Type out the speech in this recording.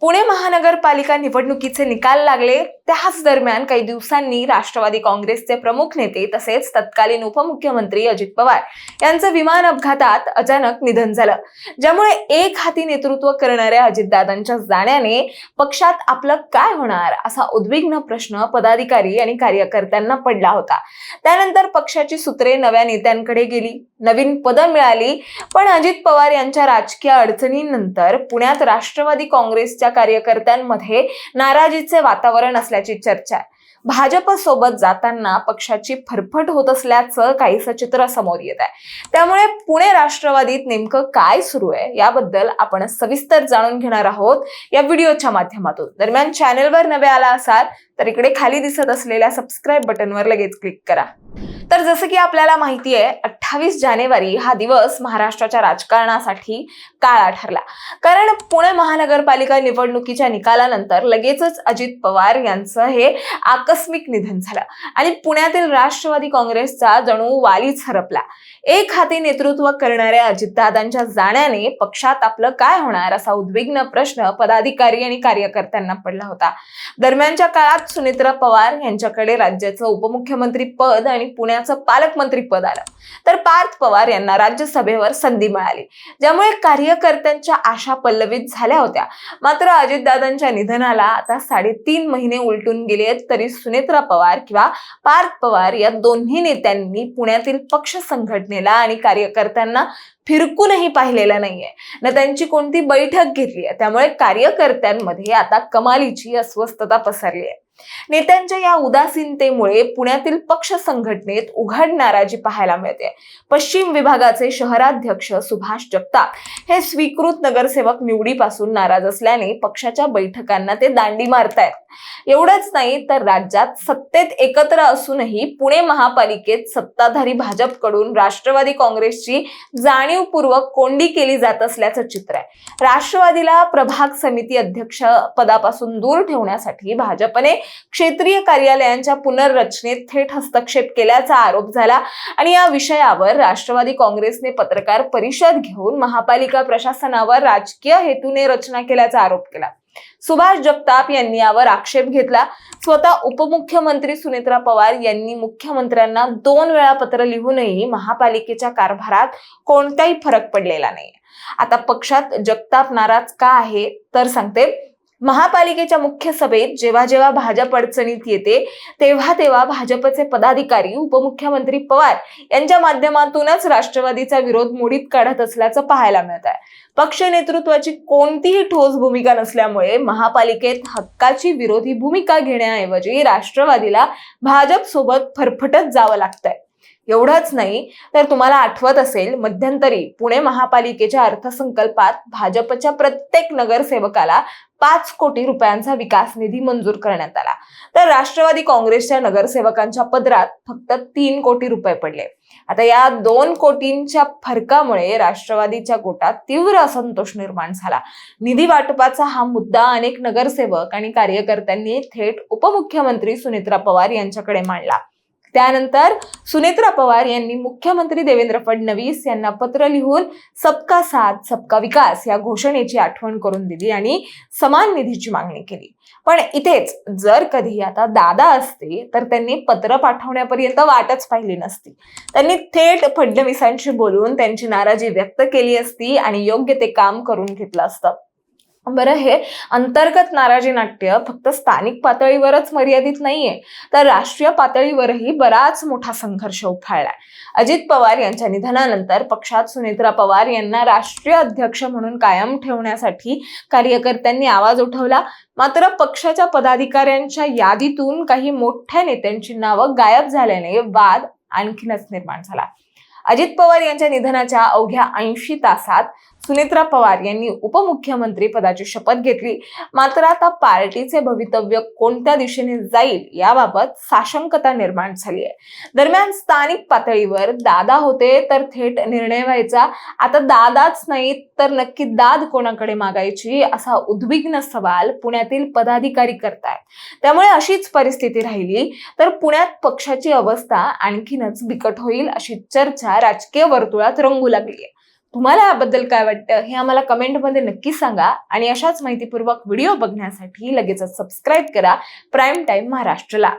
पुणे महानगरपालिका निवडणुकीचे निकाल लागले त्याच दरम्यान काही दिवसांनी राष्ट्रवादी काँग्रेसचे प्रमुख नेते तसेच तत्कालीन उपमुख्यमंत्री अजित पवार यांचं विमान अपघातात अचानक निधन झालं, ज्यामुळे एक हाती नेतृत्व करणाऱ्या अजितदादांच्या जाण्याने पक्षात आपलं काय होणार असा उद्विग्न प्रश्न पदाधिकारी आणि कार्यकर्त्यांना पडला होता। त्यानंतर पक्षाची सूत्रे नव्या नेत्यांकडे गेली, नवीन पदं मिळाली, पण अजित पवार यांच्या राजकीय अडचणींनंतर पुण्यात राष्ट्रवादी काँग्रेसच्या कार्यकर्त्यांमध्ये नाराजीचे वातावरण असल्याची चर्चा आहे। भाजप सोबत जाताना पक्षाची फरफट होत असल्याचं काहीसं चित्र समोर येत आहे। त्यामुळे पुणे राष्ट्रवादीत नेमकं काय सुरू आहे याबद्दल आपण सविस्तर जाणून घेणार आहोत या व्हिडिओच्या माध्यमातून। दरम्यान चॅनलवर नवे आला असाल तर इकडे खाली दिसत असलेल्या सबस्क्राइब बटनवर लगेच क्लिक करा। तर जसं की आपल्याला माहिती आहे, 28 जानेवारी हा दिवस महाराष्ट्राच्या राजकारणासाठी काळा ठरला, कारण पुणे महानगरपालिका निवडणुकीच्या निकालानंतर लगेचच अजित पवार यांचं हे आकस्मिक निधन झालं आणि पुण्यातील राष्ट्रवादी काँग्रेसचा जणू वालीच हरपला। एक हाती नेतृत्व करणाऱ्या अजितदादांच्या जाण्याने पक्षात आपलं काय होणार असा उद्विग्न प्रश्न पदाधिकारी आणि कार्यकर्त्यांना पडला होता। दरम्यानच्या काळात सुनेत्रा पवार यांच्याकडे राज्याचं उपमुख्यमंत्री पद आणि पुण्याचं पालकमंत्री पद आलं, तर पार्थ पवार यांना राज्यसभेवर संधी मिळाली, ज्यामुळे कार्यकर्त्यांच्या आशा पल्लवित झाल्या होत्या। मात्र अजितदादांच्या निधनाला आता 3.5 महिने उलटून गेले तरी सुनेत्रा पवार किंवा पार्थ पवार या दोन्ही नेत्यांनी पुण्यातील पक्ष संघटनेला आणि कार्यकर्त्यांना फिरकूनही पाहिलेलं नाहीये, ना त्यांची कोणती बैठक घेतली आहे। त्यामुळे कार्यकर्त्यांमध्ये आता कमालीची अस्वस्थता पसरली आहे। नेत्यांच्या या उदासीनतेमुळे पुण्यातील पक्ष संघटनेत उघड नाराजी पाहायला मिळते। पश्चिम विभागाचे शहराध्यक्ष सुभाष जगताप हे स्वीकृत नगरसेवक निवडीपासून नाराज असल्याने पक्षाच्या बैठकांना ते दांडी मारतायत। एवढंच नाही तर राज्यात सत्तेत एकत्र असूनही पुणे महापालिकेत सत्ताधारी भाजपकडून राष्ट्रवादी काँग्रेसची जाणीवपूर्वक कोंडी केली जात असल्याचं चित्र आहे। राष्ट्रवादीला प्रभाग समिती अध्यक्ष पदापासून दूर ठेवण्यासाठी भाजपने क्षेत्रीय कार्यालयांच्या पुनर्रचनेत थेट हस्तक्षेप केल्याचा आरोप झाला आणि या विषयावर राष्ट्रवादी काँग्रेसने पत्रकार परिषद घेऊन महापालिका प्रशासनावर राजकीय हेतूने रचना केल्याचा आरोप केला। सुभाष जगताप यांनी यावर आक्षेप घेतला। स्वतः उपमुख्यमंत्री सुनेत्रा पवार यांनी मुख्यमंत्र्यांना 2 वेळा पत्र लिहूनही महापालिकेच्या कारभारात कोणताही फरक पडलेला नाही। आता पक्षात जगताप नाराज का आहे तर सांगते। महापालिकेच्या मुख्य सभेत जेव्हा जेव्हा भाजप अडचणीत येते तेव्हा भाजपचे पदाधिकारी उपमुख्यमंत्री पवार यांच्या माध्यमातूनच राष्ट्रवादीचा विरोध मोडीत काढत असल्याचं पाहायला मिळत आहे। पक्ष नेतृत्वाची कोणतीही ठोस भूमिका नसल्यामुळे महापालिकेत हक्काची विरोधी भूमिका घेण्याऐवजी राष्ट्रवादीला भाजप सोबत फरफटत जावं लागतंय। एवढंच नाही तर तुम्हाला आठवत असेल, मध्यंतरी पुणे महापालिकेच्या अर्थसंकल्पात भाजपच्या प्रत्येक नगरसेवकाला 5 कोटी रुपयांचा विकास निधी मंजूर करण्यात आला, तर राष्ट्रवादी काँग्रेसच्या नगरसेवकांच्या पदरात फक्त 3 कोटी रुपये पडले। आता या 2 कोटींच्या फरकामुळे राष्ट्रवादीच्या गोटात तीव्र असंतोष निर्माण झाला। निधी वाटपाचा हा मुद्दा अनेक नगरसेवक आणि कार्यकर्त्यांनी थेट उपमुख्यमंत्री सुनेत्रा पवार यांच्याकडे मांडला। त्यानंतर सुनेत्रा पवार यांनी मुख्यमंत्री देवेंद्र फडणवीस यांना पत्र लिहून सबका साथ सबका विकास या घोषणेची आठवण करून दिली आणि समान निधीची मागणी केली। पण इथेच जर कधी आता दादा असते तर त्यांनी पत्र पाठवण्यापर्यंत वाटच पाहिली नसती। त्यांनी थेट फडणवीसांशी बोलून त्यांची नाराजी व्यक्त केली असती आणि योग्य ते काम करून घेतलं असतं। बरं, हे अंतर्गत नाराजी नाट्य फक्त स्थानिक पातळीवरच मर्यादित नाहीये, तर राष्ट्रीय पातळीवरही बराच मोठा संघर्ष उफाळलाय। अजित पवार यांच्या निधनानंतर पक्षात सुनेत्रा पवार यांना राष्ट्रीय अध्यक्ष म्हणून कायम ठेवण्यासाठी कार्यकर्त्यांनी आवाज उठवला। मात्र पक्षाच्या पदाधिकाऱ्यांच्या यादीतून काही मोठ्या नेत्यांची नावं गायब झाल्याने वाद आणखीनच निर्माण झाला। अजित पवार यांच्या निधनाच्या अवघ्या 80 तासात सुनेत्रा पवार यांनी उपमुख्यमंत्री पदाची शपथ घेतली। मात्र आता पार्टीचे भवितव्य कोणत्या दिशेने जाईल याबाबत साशंकता निर्माण झाली आहे। दरम्यान स्थानिक पातळीवर दादा होते तर थेट निर्णय व्हायचा, आता दादाच नाही तर नक्की दाद कोणाकडे मागायची असा उद्विग्न सवाल पुण्यातील पदाधिकारी करतायत। त्यामुळे अशीच परिस्थिती राहिली तर पुण्यात पक्षाची अवस्था आणखीनच बिकट होईल अशी चर्चा राजकीय वर्तुळात रंगू लागली आहे। तुम्हाला याबद्दल काय वाटतं हे आम्हाला कमेंटमध्ये नक्की सांगा आणि अशाच माहितीपूर्वक व्हिडिओ बघण्यासाठी लगेचच सबस्क्राईब करा प्राईम टाइम महाराष्ट्रला.